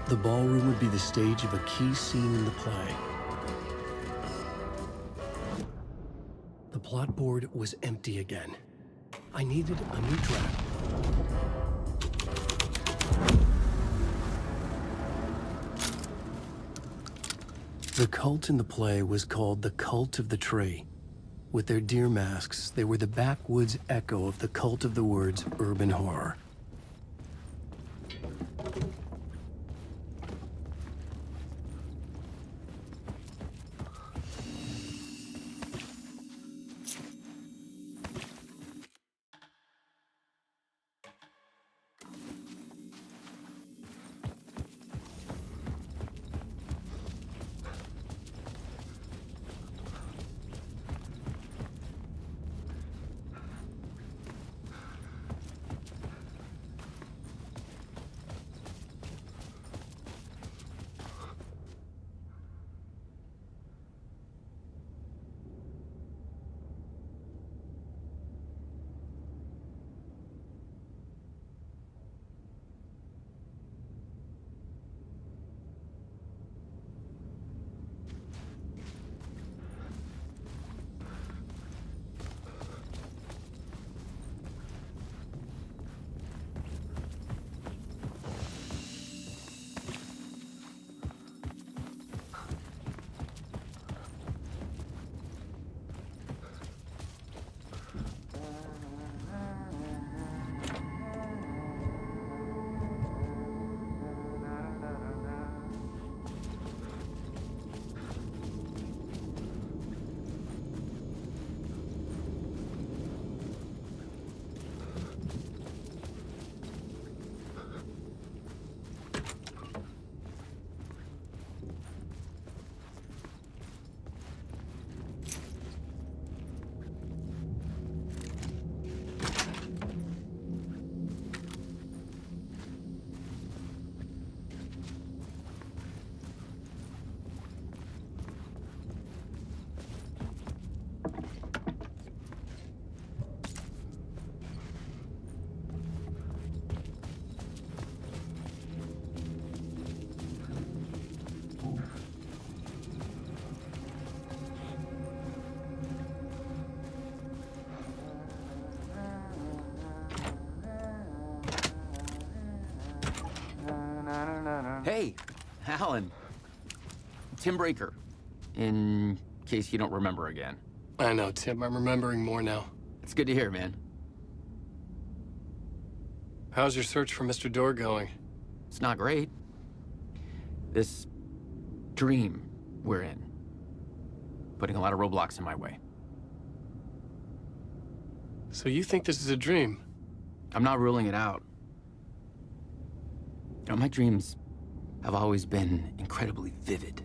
The ballroom would be the stage of a key scene in the play. The plot board was empty again. I needed a new draft. The cult in the play was called the Cult of the Tree. With their deer masks, they were the backwoods echo of the cult of the word's urban horror. Hey, Alan. Tim Breaker, in case you don't remember again. I know, Tim. I'm remembering more now. It's good to hear, man. How's your search for Mr. Dorr going? It's not great. This dream we're in, putting a lot of roadblocks in my way. So you think this is a dream? I'm not ruling it out. You know, my dreams have always been incredibly vivid.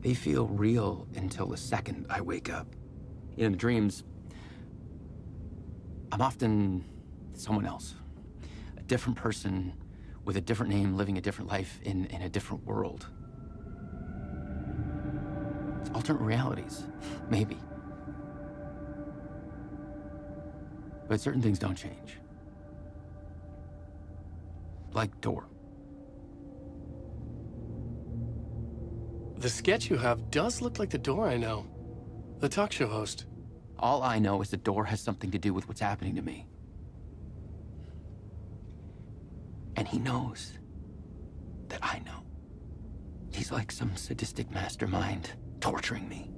They feel real until the second I wake up. In the dreams, I'm often someone else. A different person with a different name, living a different life in a different world. It's alternate realities, maybe. But certain things don't change. Like Dorr. The sketch you have does look like the Dorr I know. The talk show host. All I know is that Dorr has something to do with what's happening to me. And he knows that I know. He's like some sadistic mastermind torturing me.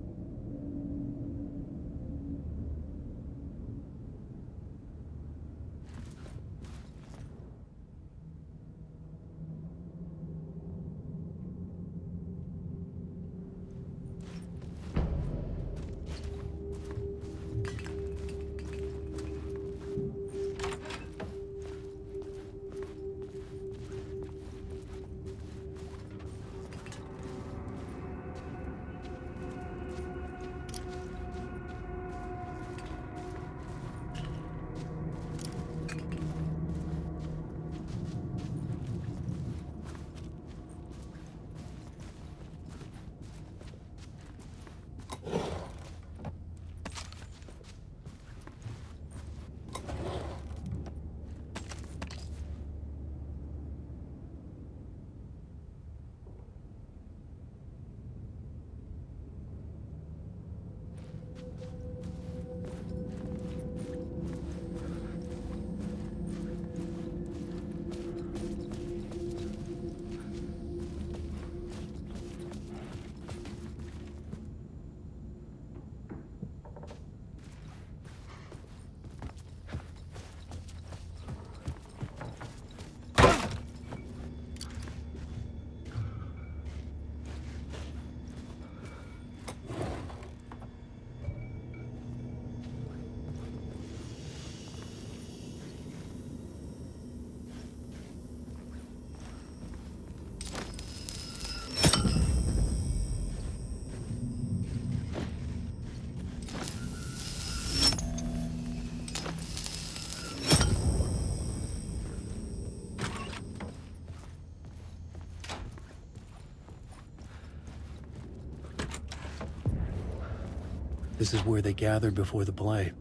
This is where they gathered before the play.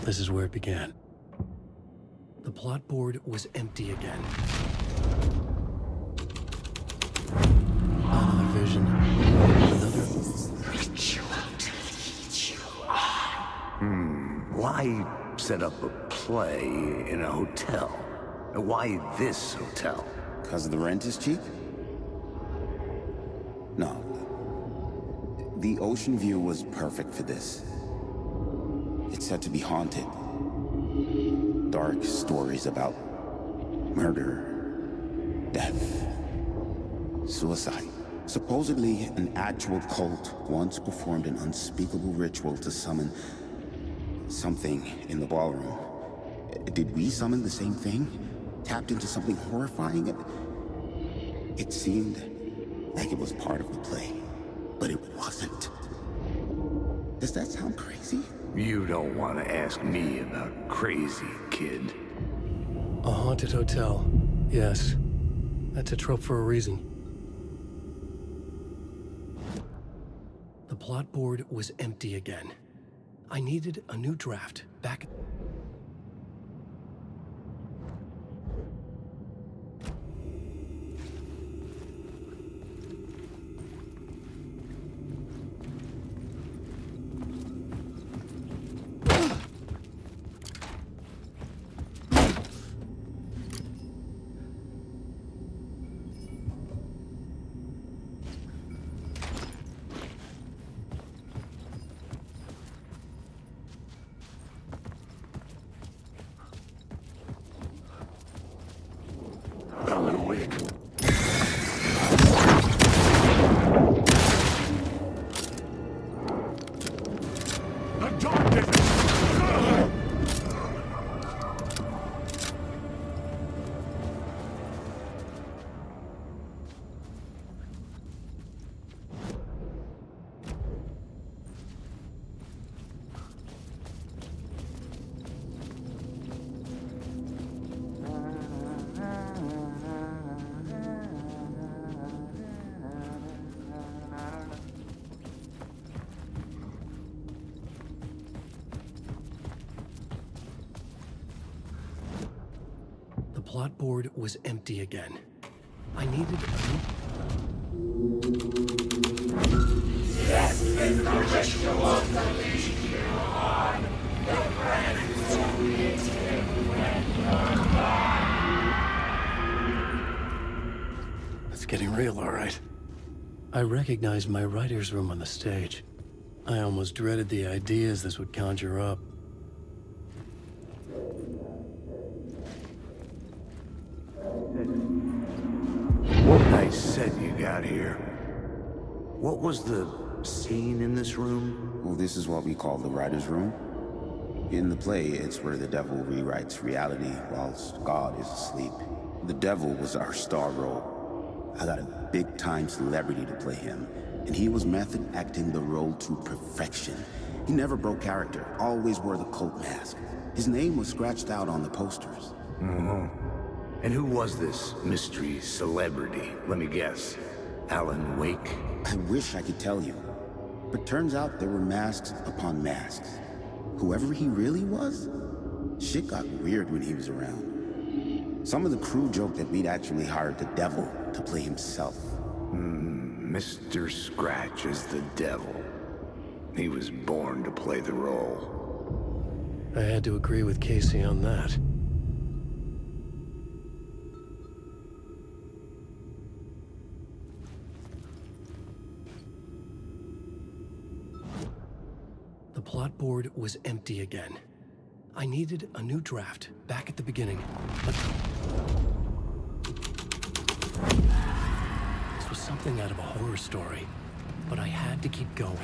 This is where it began. The plot board was empty again. Another vision. Another... Why set up a play in a hotel? Why this hotel? Because the rent is cheap? No. The ocean view was perfect for this. It's said to be haunted. Dark stories about murder, death, suicide. Supposedly, an actual cult once performed an unspeakable ritual to summon something in the ballroom. Did we summon the same thing? Tapped into something horrifying? It seemed like it was part of the play, but it wasn't. Does that sound crazy? You don't want to ask me about crazy, kid. A haunted hotel. Yes. That's a trope for a reason. The plot board was empty again. I needed a new draft back... Alan Wake. The darkness! The plot board was empty again. I needed a new... This is the ritual of the Legion on the friends who meet him when you're gone. It's getting real, all right. I recognized my writer's room on the stage. I almost dreaded the ideas this would conjure up. What nice set you got here. What was the scene in this room? Well, this is what we call the writer's room. In the play, it's where the devil rewrites reality whilst God is asleep. The devil was our star role. I got a big-time celebrity to play him, and he was method acting the role to perfection. He never broke character, always wore the cult mask. His name was scratched out on the posters. And who was this mystery celebrity? Let me guess. Alan Wake? I wish I could tell you, but turns out there were masks upon masks. Whoever he really was, shit got weird when he was around. Some of the crew joked that we'd actually hired the devil to play himself. Mr. Scratch is the devil. He was born to play the role. I had to agree with Casey on that. The plot board was empty again. I needed a new draft back at the beginning, but... This was something out of a horror story, but I had to keep going.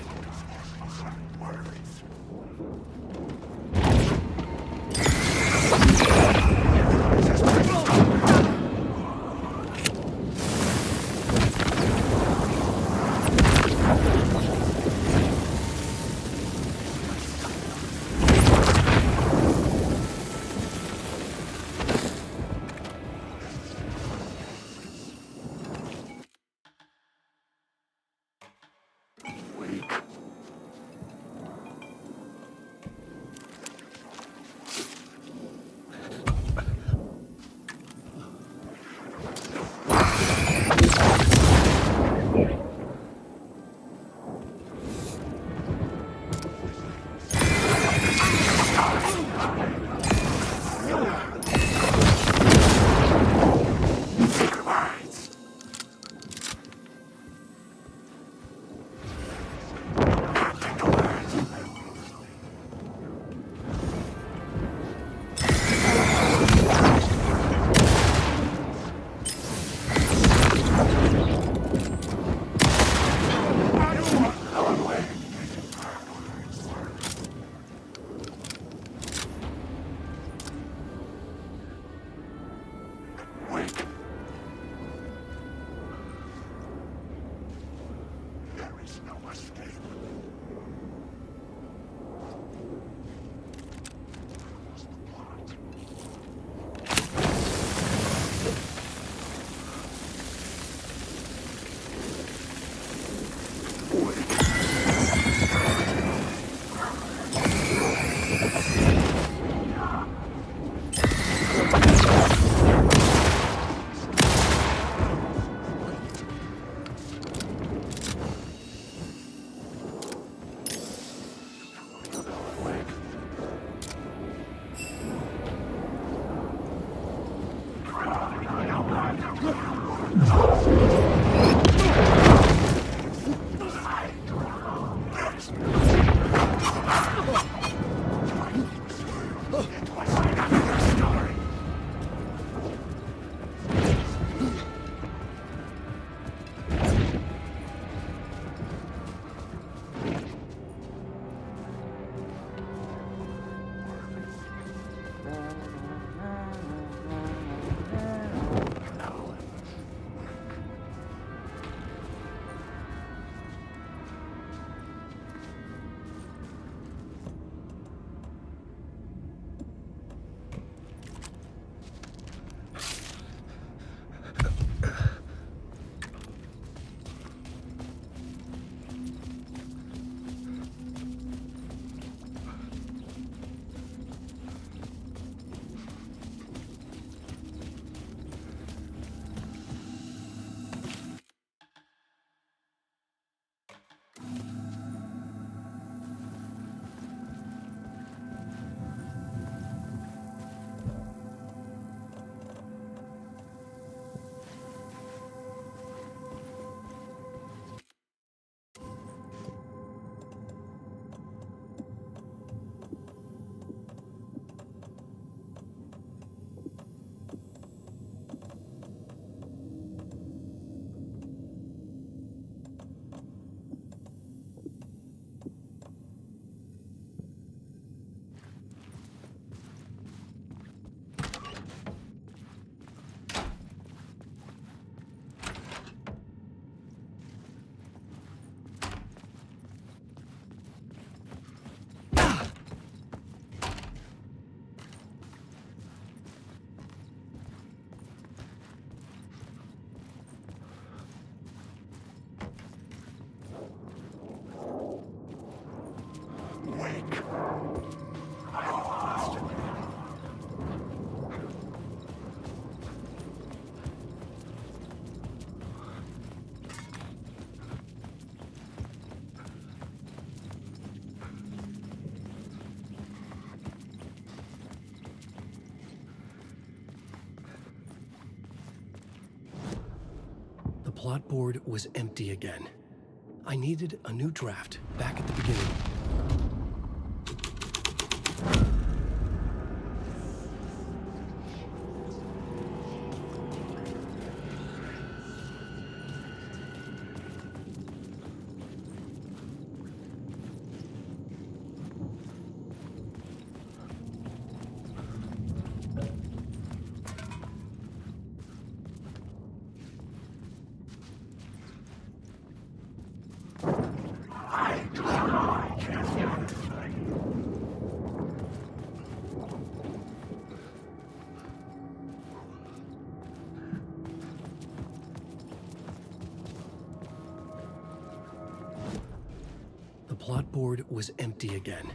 Wake. I lost. The plot board was empty again. I needed a new draft back at the beginning. The plot board was empty again.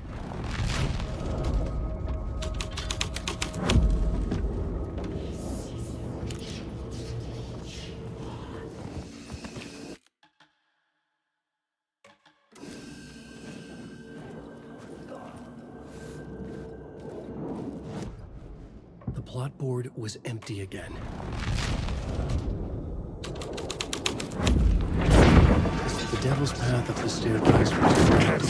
The plot board was empty again. The Devil's Path up the staircase was correct.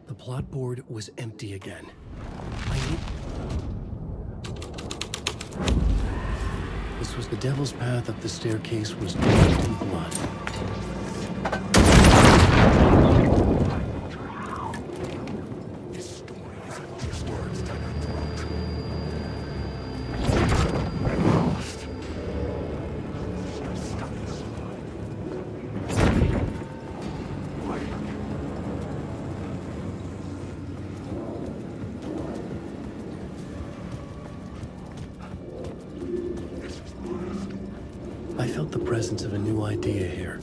The plot board was empty again. This was the Devil's Path up the staircase was drenched in blood. I felt the presence of a new idea here.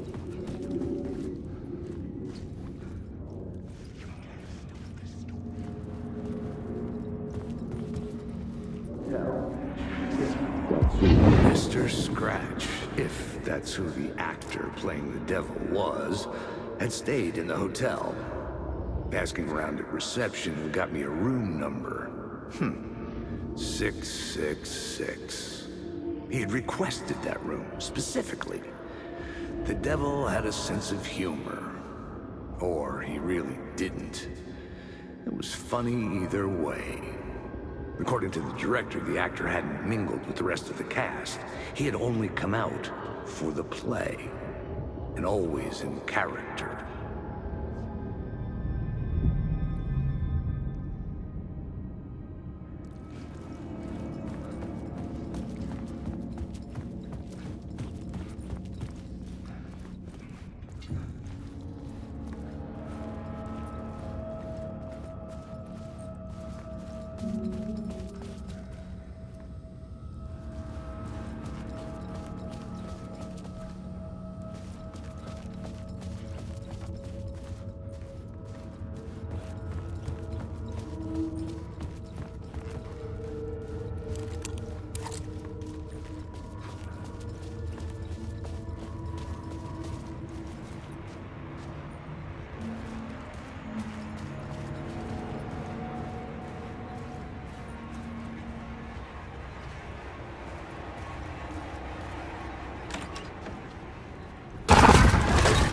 Mr. Scratch, if that's who the actor playing the devil was, had stayed in the hotel. Asking around at reception got me a room number. 666. He had requested that room, specifically. The devil had a sense of humor. Or he really didn't. It was funny either way. According to the director, the actor hadn't mingled with the rest of the cast. He had only come out for the play, and always in character.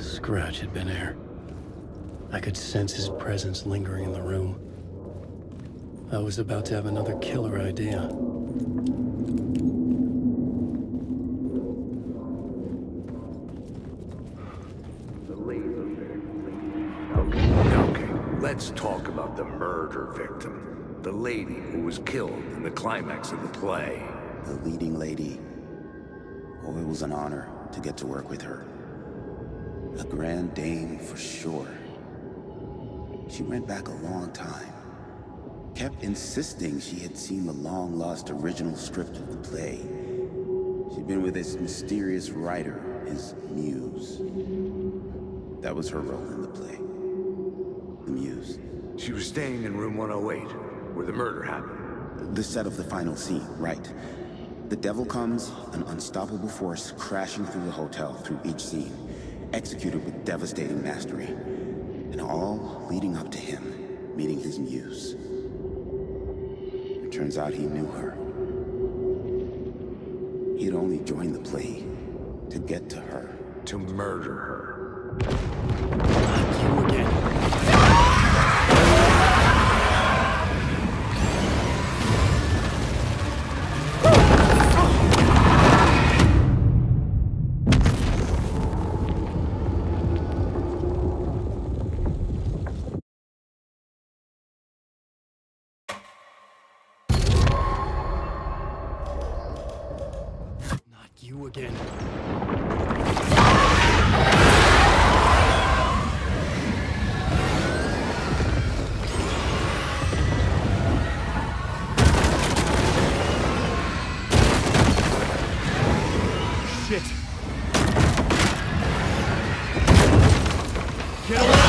Scratch had been there. I could sense his presence lingering in the room. I was about to have another killer idea. Okay, let's talk about the murder victim. The lady who was killed in the climax of the play. The leading lady. Oh, it was an honor to get to work with her. A grand dame for sure. She went back a long time. Kept insisting she had seen the long-lost original script of the play. She'd been with this mysterious writer, his muse. That was her role in the play. The muse. She was staying in room 108, where the murder happened. The set of the final scene, right. The devil comes, an unstoppable force crashing through the hotel through each scene. Executed with devastating mastery, and all leading up to him meeting his muse. It turns out he knew her. He had only joined the play to get to her. To murder her. Not you again. You again. Shit. Get away!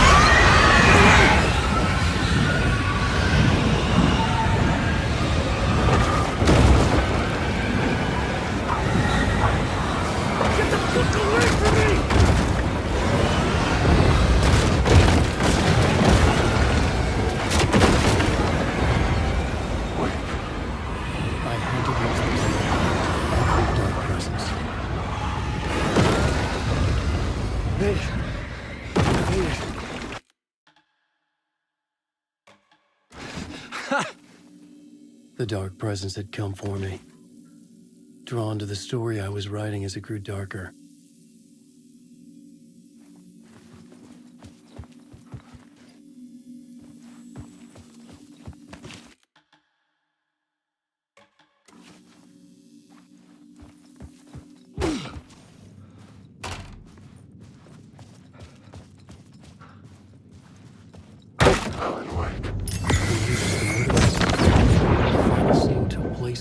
The dark presence had come for me. Drawn to the story I was writing as it grew darker.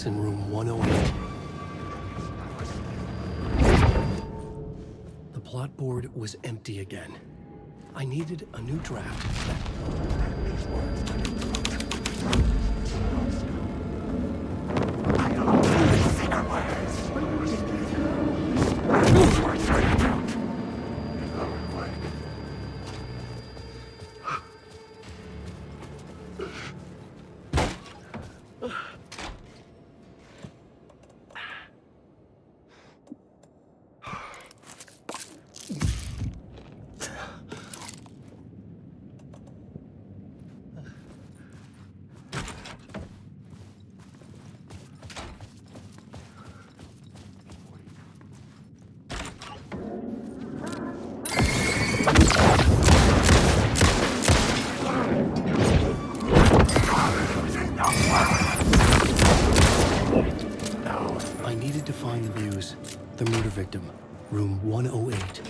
In room 108. The plot board was empty again. I needed a new draft. victim, room 108.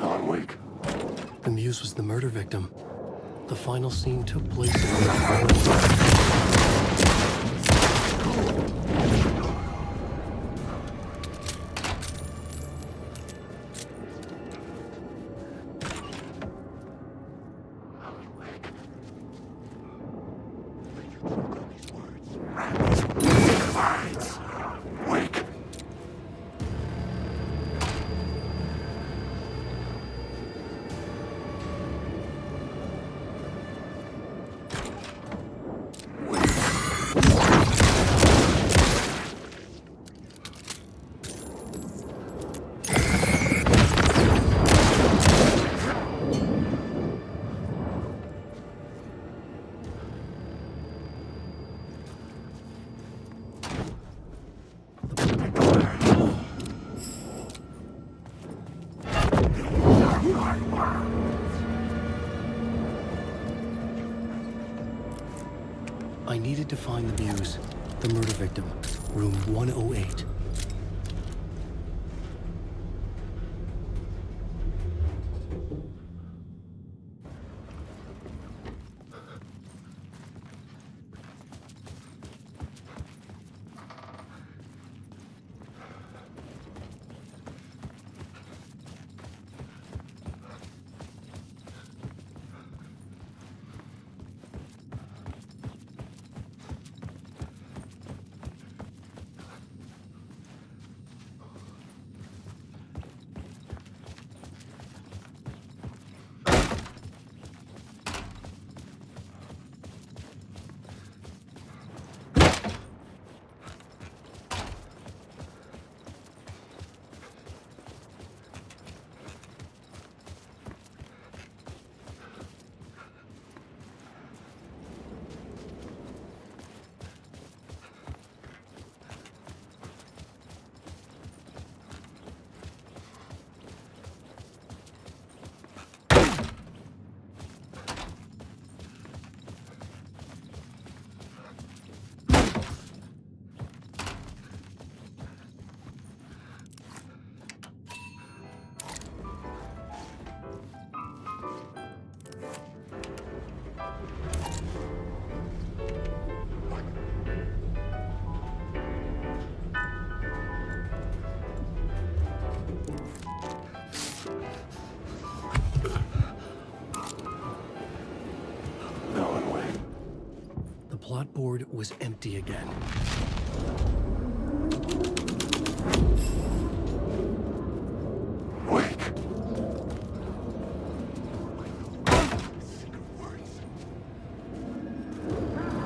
Alan Wake. The Muse was the murder victim. The final scene took place in Wake. I needed to find the Muse, the murder victim, room 108. The plot board was empty again. Wake.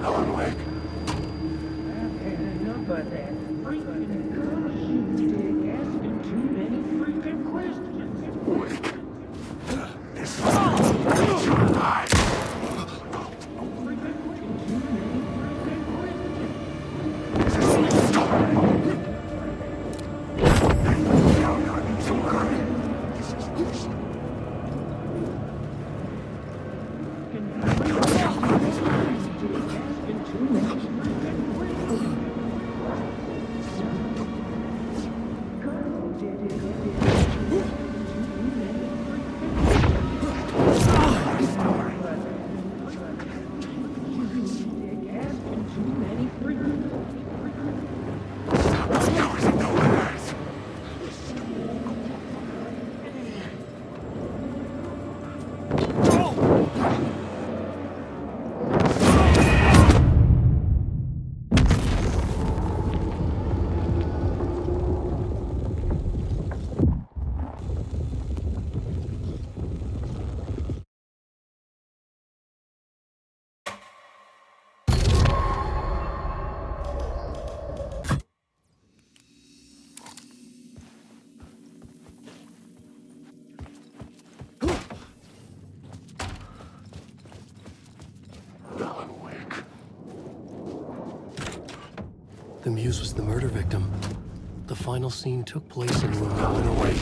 Alan Wake. I've had enough of that freaking bullshit. Asking too many freaking questions. Wake. This is you die. Asking too many The Muse was the murder victim. The final scene took place in room 108.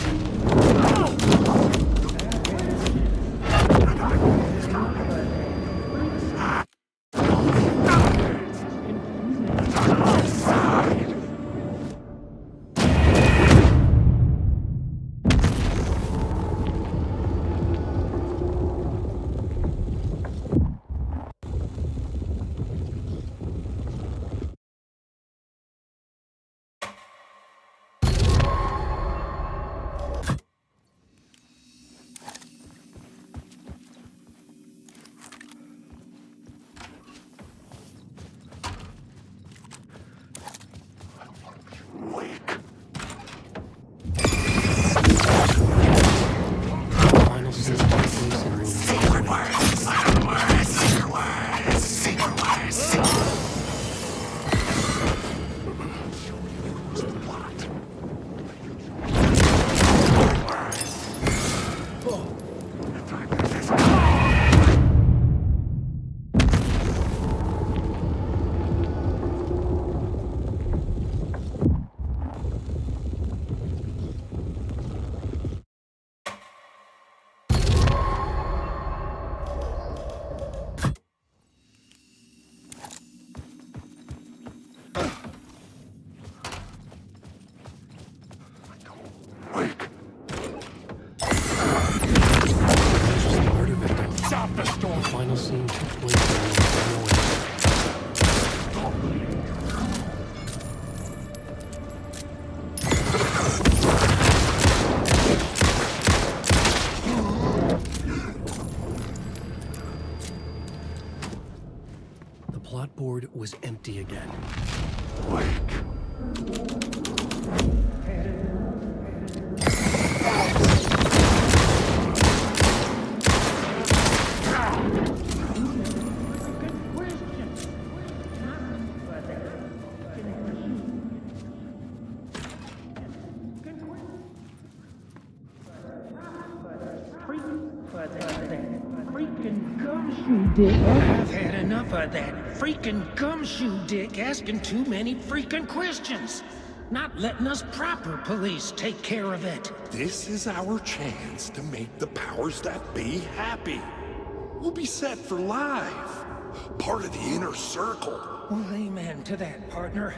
Final scene took place in room 108. Murder victim. Stop the storm. The final scene took place in room 108. The plot board was empty again. Freaking gumshoe dick. I've had enough of that freaking gumshoe dick asking too many freaking questions. Not letting us proper police take care of it. This is our chance to make the powers that be happy. We'll be set for life. Part of the inner circle. Well, amen to that, partner.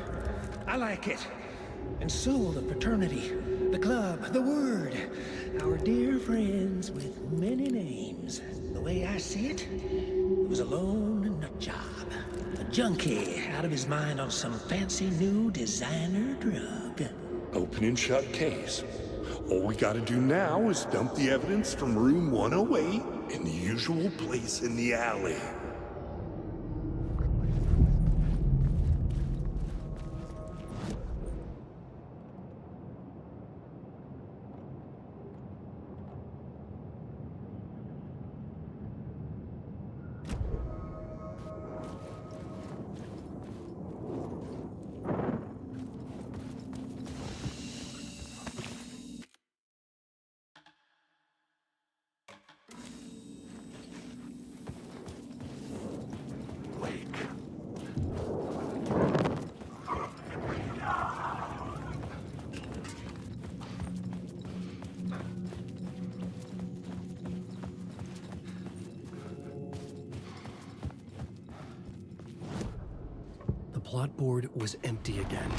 I like it. And so will the fraternity, the club, the word. Our dear friends with many names. The way I see it, it was a lone nut job. A junkie out of his mind on some fancy new designer drug. Open and shut case. All we gotta do now is dump the evidence from room 108 in the usual place in the alley. The plot board was empty again.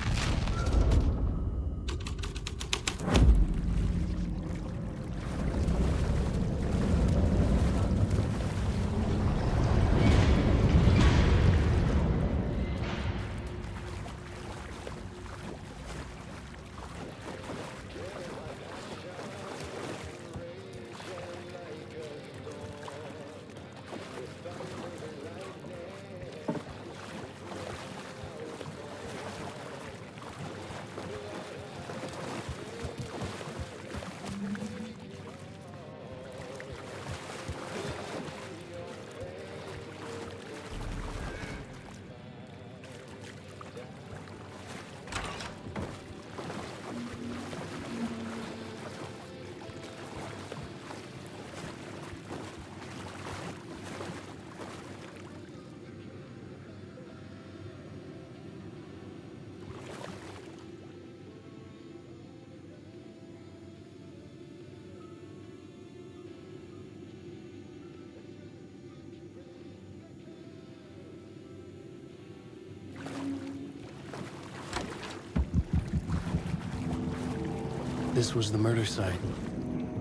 This was the murder site.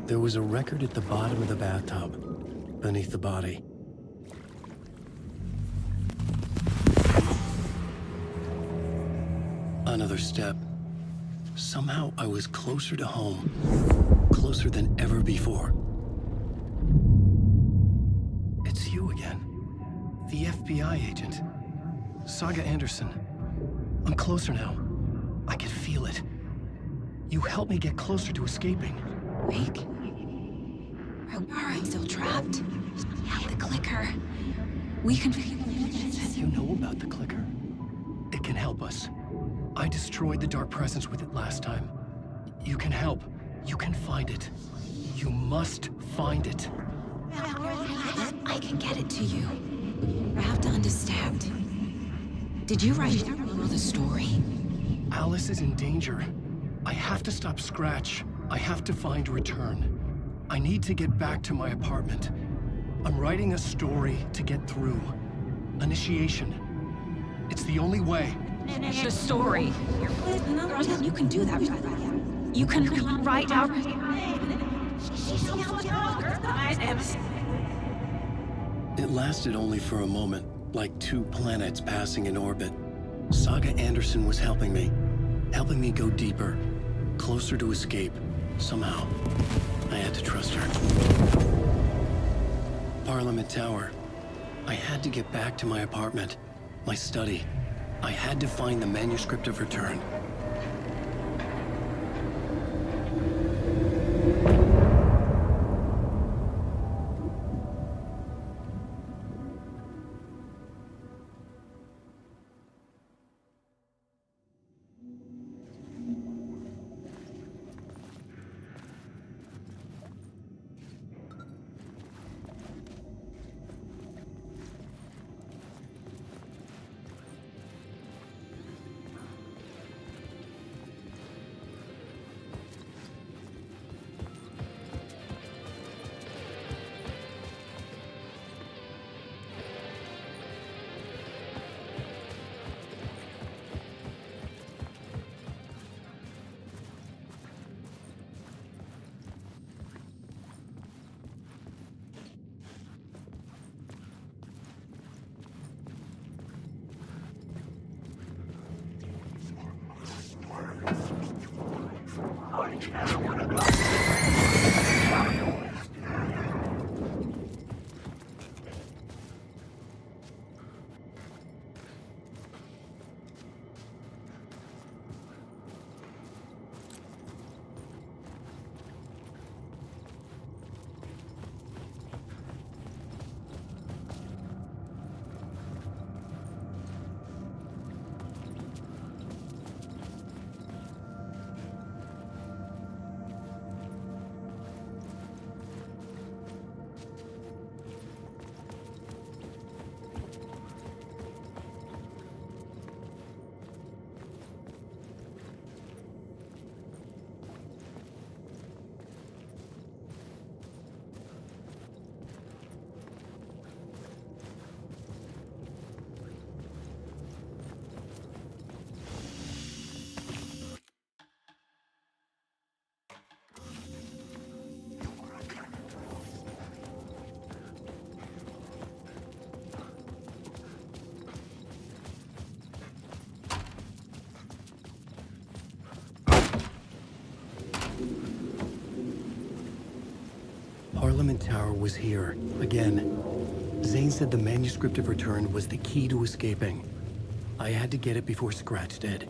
There was a record at the bottom of the bathtub, beneath the body. Another step. Somehow I was closer to home. Closer than ever before. It's you again. The FBI agent. Saga Anderson. I'm closer now. I can feel it. You helped me get closer to escaping. Wake? Are I still trapped? Yeah, the clicker. We can... You know about the clicker. It can help us. I destroyed the Dark Presence with it last time. You can help. You can find it. You must find it. I can get it to you. I have to understand. Did you write the story? Alice is in danger. I have to stop Scratch. I have to find Return. I need to get back to my apartment. I'm writing a story to get through. Initiation. It's the only way. The story. You can do that. You can write out... It lasted only for a moment, like two planets passing in orbit. Saga Anderson was helping me go deeper, closer to escape, somehow. I had to trust her. Parliament Tower. I had to get back to my apartment, my study. I had to find the manuscript of Return. Parliament Tower was here, again. Zane said the manuscript of Return was the key to escaping. I had to get it before Scratch did.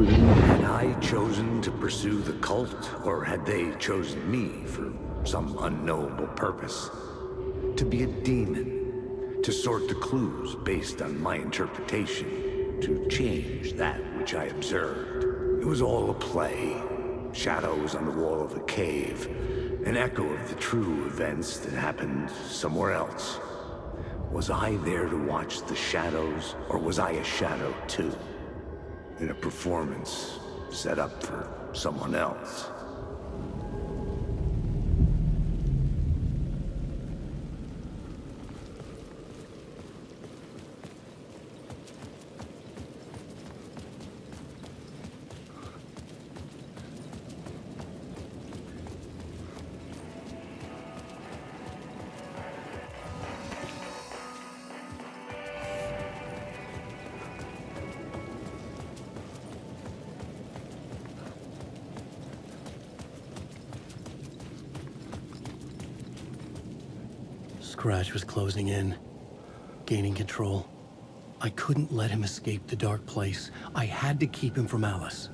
Had I chosen to pursue the cult, or had they chosen me for some unknowable purpose? To be a demon, to sort the clues based on my interpretation, to change that which I observed. It was all a play. Shadows on the wall of the cave, an echo of the true events that happened somewhere else. Was I there to watch the shadows, or was I a shadow too? In a performance set up for someone else. Scratch was closing in, gaining control. I couldn't let him escape the dark place. I had to keep him from Alice.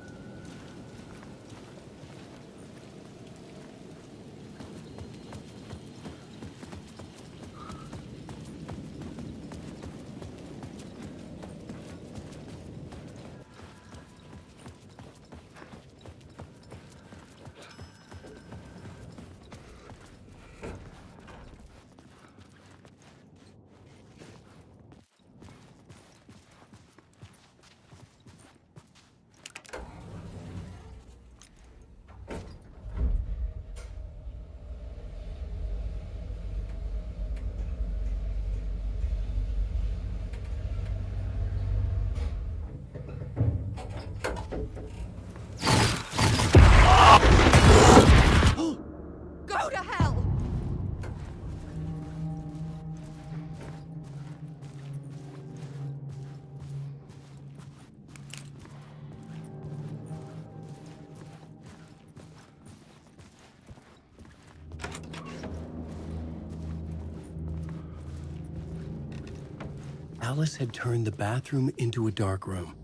Go to hell! Alice had turned the bathroom into a dark room.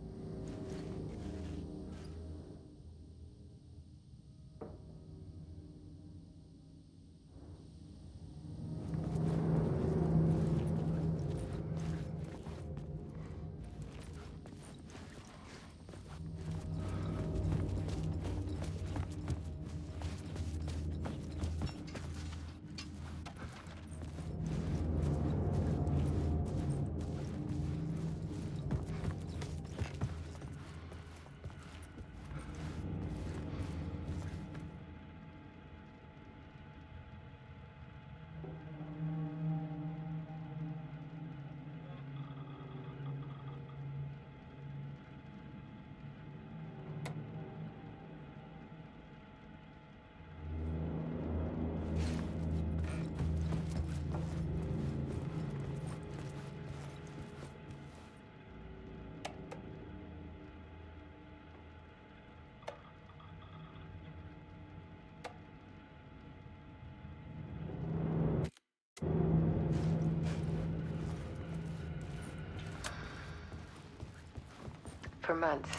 For months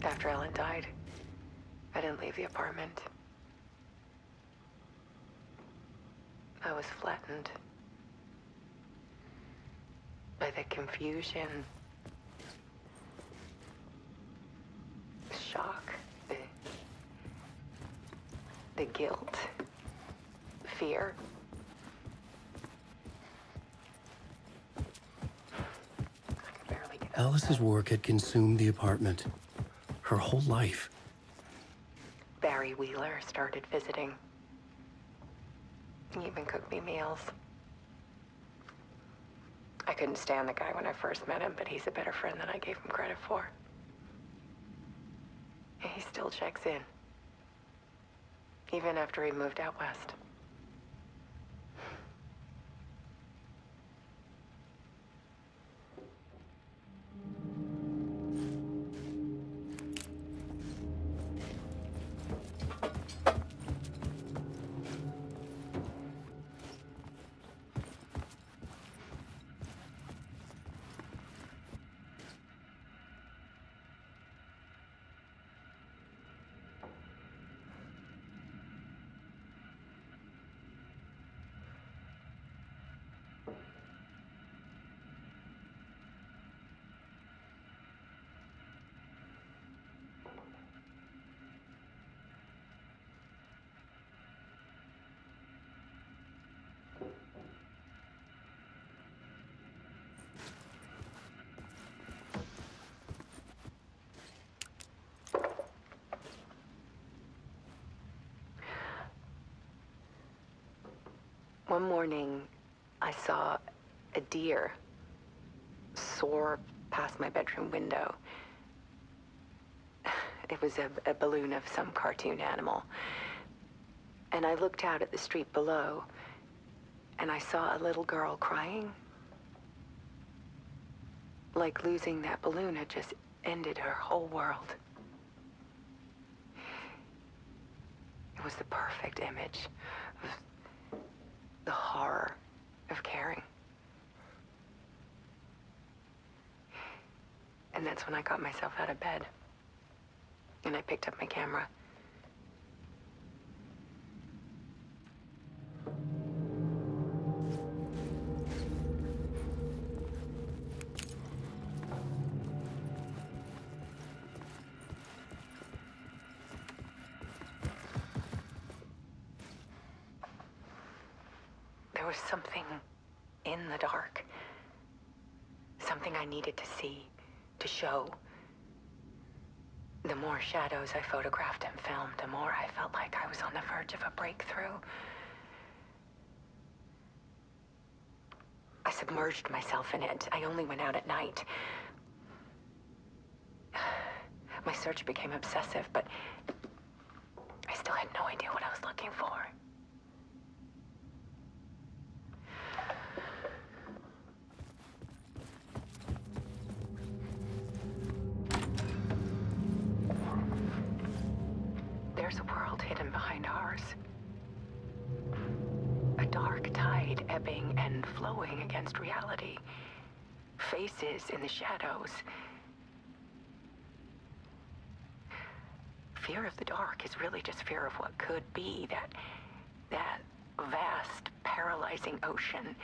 after Ellen died, I didn't leave the apartment. I was flattened by the confusion, the shock, the guilt, fear. Alice's work had consumed the apartment. Her whole life. Barry Wheeler started visiting. He even cooked me meals. I couldn't stand the guy when I first met him, but he's a better friend than I gave him credit for. And he still checks in. Even after he moved out west. One morning, I saw a deer soar past my bedroom window. It was a balloon of some cartoon animal. And I looked out at the street below, and I saw a little girl crying. Like losing that balloon had just ended her whole world. It was the perfect image of the horror of caring. And that's when I got myself out of bed. And I picked up my camera. There was something in the dark. Something I needed to see, to show. The more shadows I photographed and filmed, the more I felt like I was on the verge of a breakthrough. I submerged myself in it. I only went out at night. My search became obsessive, but I still had no idea what I was looking for. There's a world hidden behind ours. A dark tide ebbing and flowing against reality. Faces in the shadows. Fear of the dark is really just fear of what could be, that vast, paralyzing ocean.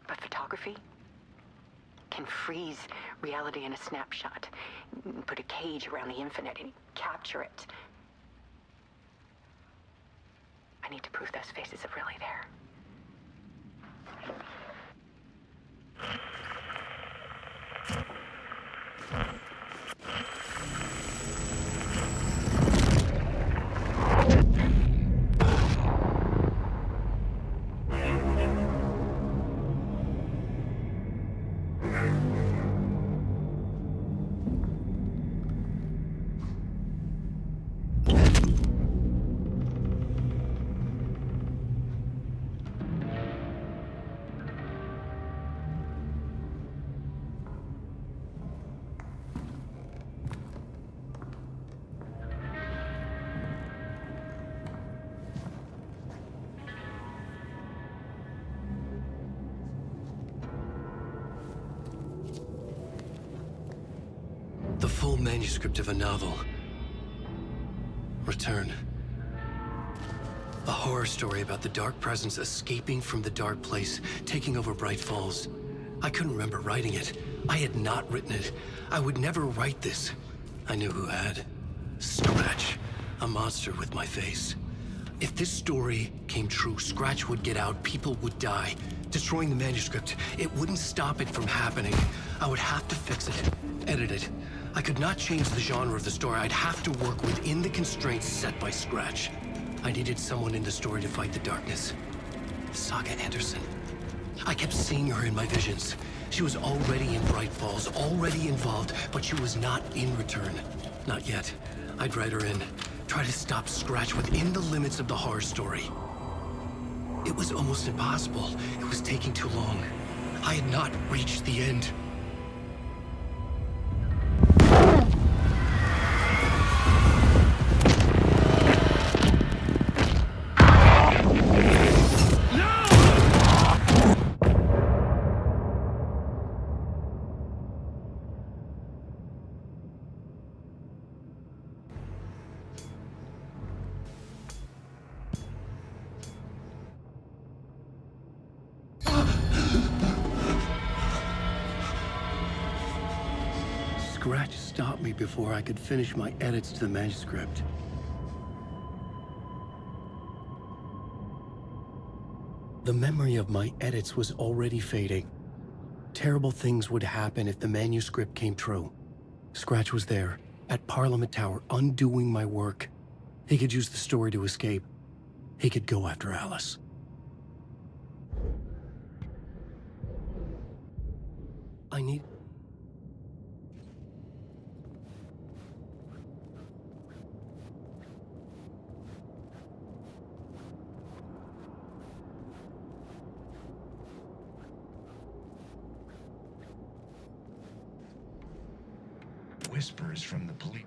But photography can freeze reality in a snapshot, put a cage around the infinite and capture it. I need to prove those faces are really there. The full manuscript of a novel. Return. A horror story about the dark presence escaping from the dark place, taking over Bright Falls. I couldn't remember writing it. I had not written it. I would never write this. I knew who had. Scratch. A monster with my face. If this story came true, Scratch would get out, people would die. Destroying the manuscript, it wouldn't stop it from happening. I would have to fix it, edit it. I could not change the genre of the story. I'd have to work within the constraints set by Scratch. I needed someone in the story to fight the darkness. Saga Anderson. I kept seeing her in my visions. She was already in Bright Falls, already involved, but she was not in Return. Not yet. I'd write her in. Try to stop Scratch within the limits of the horror story. It was almost impossible. It was taking too long. I had not reached the end. Scratch stopped me before I could finish my edits to the manuscript. The memory of my edits was already fading. Terrible things would happen if the manuscript came true. Scratch was there, at Parliament Tower, undoing my work. He could use the story to escape. He could go after Alice. I need... Whispers from the police.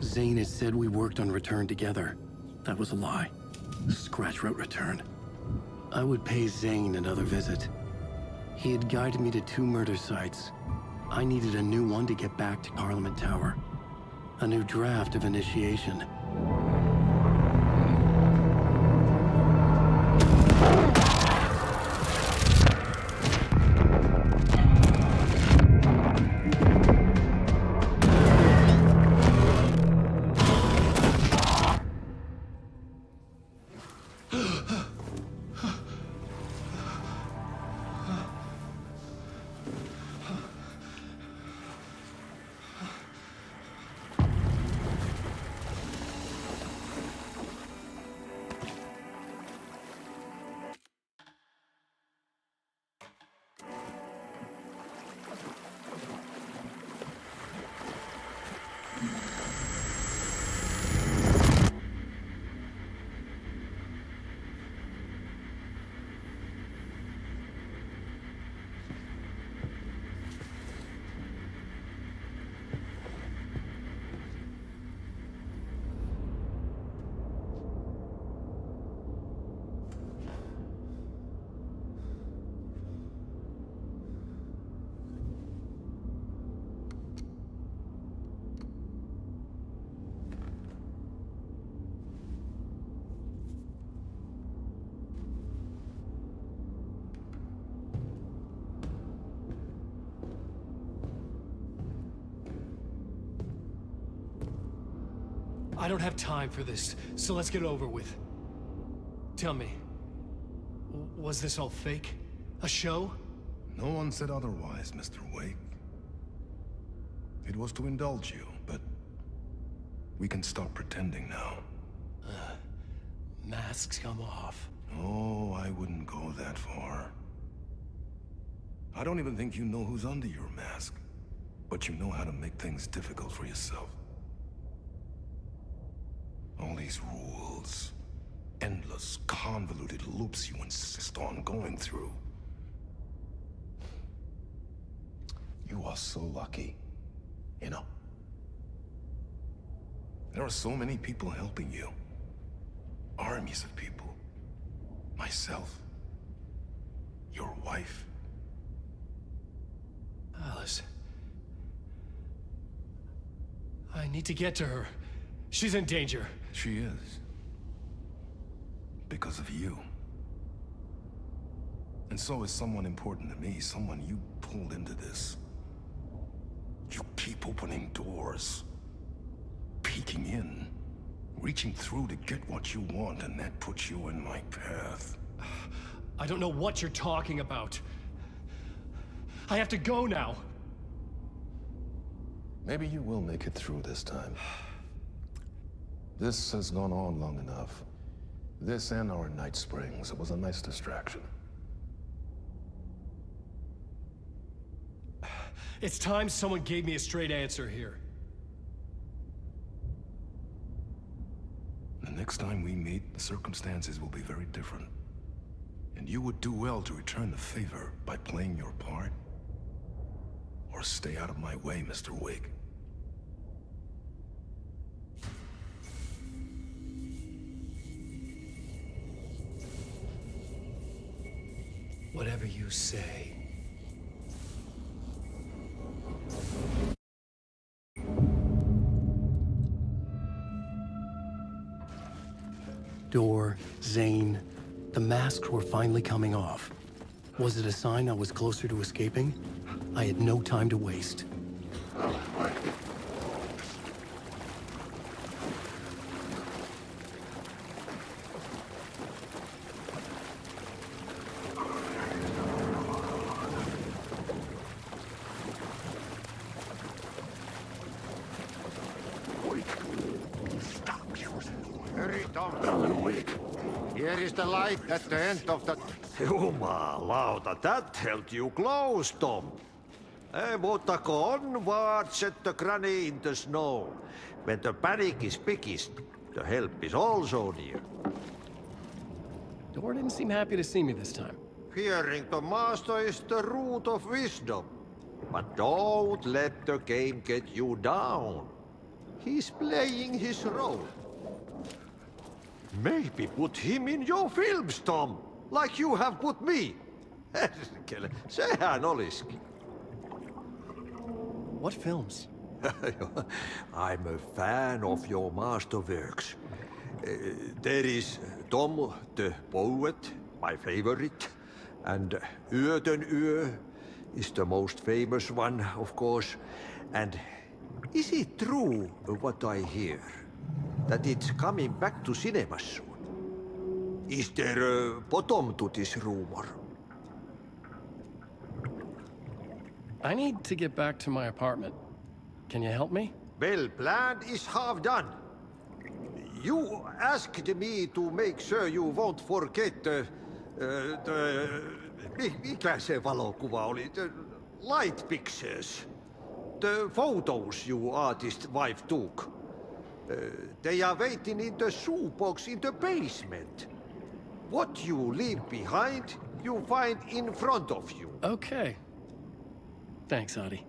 Zane had said we worked on Return together. That was a lie. Scratch wrote Return. I would pay Zane another visit. He had guided me to 2 murder sites. I needed a new one to get back to Parliament Tower. A new draft of Initiation. I don't have time for this, so let's get it over with. Tell me, was this all fake? A show? No one said otherwise, Mr. Wake. It was to indulge you, but we can stop pretending now. Masks come off. Oh, I wouldn't go that far. I don't even think you know who's under your mask, but you know how to make things difficult for yourself. All these rules, endless, convoluted loops you insist on going through. You are so lucky, you know. There are so many people helping you. Armies of people. Myself. Your wife. Alice. I need to get to her. She's in danger. She is. Because of you. And so is someone important to me, someone you pulled into this. You keep opening doors. Peeking in. Reaching through to get what you want, and that puts you in my path. I don't know what you're talking about. I have to go now. Maybe you will make it through this time. This has gone on long enough. This and our Night Springs, it was a nice distraction. It's time someone gave me a straight answer here. The next time we meet, the circumstances will be very different. And you would do well to return the favor by playing your part. Or stay out of my way, Mr. Wake. Whatever you say. Door, Zane, the masks were finally coming off. Was it a sign I was closer to escaping? I had no time to waste. Hurry, Tom. Alan Wake. Here is the light at the end of the... Jumalauta, that held you close, Tom. Mutta onwards set the granny in the snow. When the panic is biggest, the help is also near. Door didn't seem happy to see me this time. Hearing the master is the root of wisdom. But don't let the game get you down. He's playing his role. Maybe put him in your films, Tom, like you have put me. Sehän olisikin. What films? I'm a fan of your masterworks. There is Tom the Poet, my favorite, and Yöden Yö is the most famous one, of course. And is it true what I hear? That it's coming back to cinemas soon? Is there a bottom to this rumor? I need to get back to my apartment. Can you help me? Well, plan is half done. You asked me to make sure you won't forget mikä se valokuva oli? The light pictures. The photos your artist wife took. They are waiting in the shoebox in the basement. What you leave behind, you find in front of you. Okay. Thanks, Adi.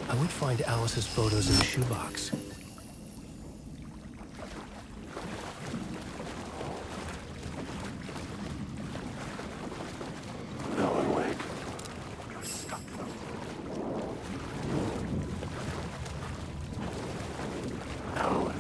I would find Alice's photos in the shoebox. Alan Wake. Alan.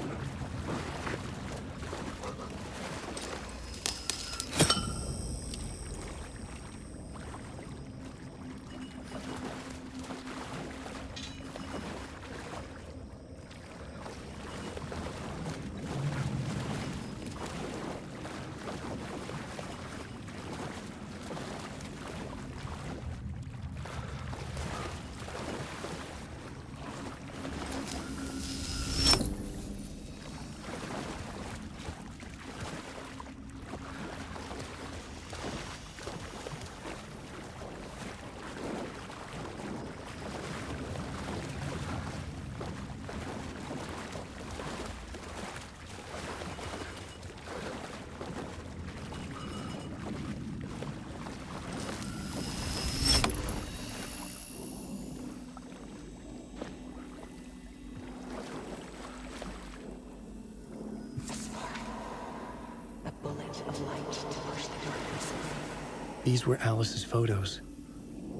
These were Alice's photos.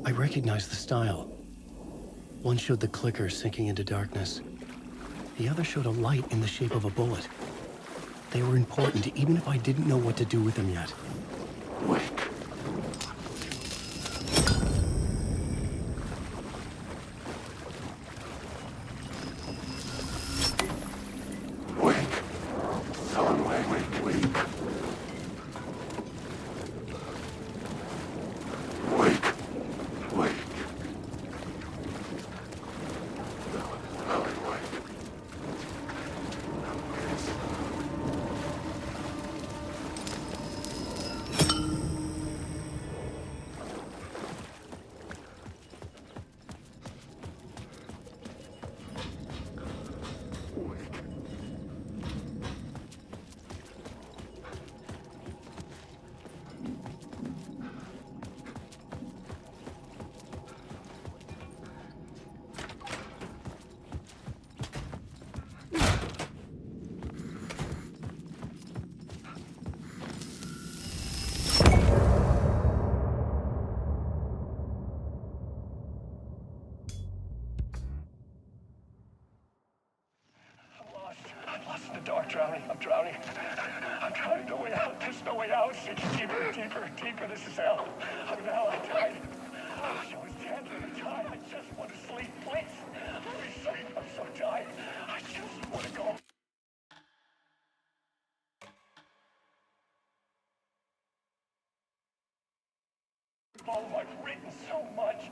I recognized the style. One showed the clicker sinking into darkness. The other showed a light in the shape of a bullet. They were important, even if I didn't know what to do with them yet. Wake. Wake. Son, wake. Wake. Wake. I'm lost in the dark, drowning. I'm drowning. I'm drowning. No way out. There's no way out. It's deeper. This is hell. I'm in hell. I died. I was 10 at the time. I just want to sleep. Please. Please sleep. I'm so tired. I just want to go. Oh, I've written so much.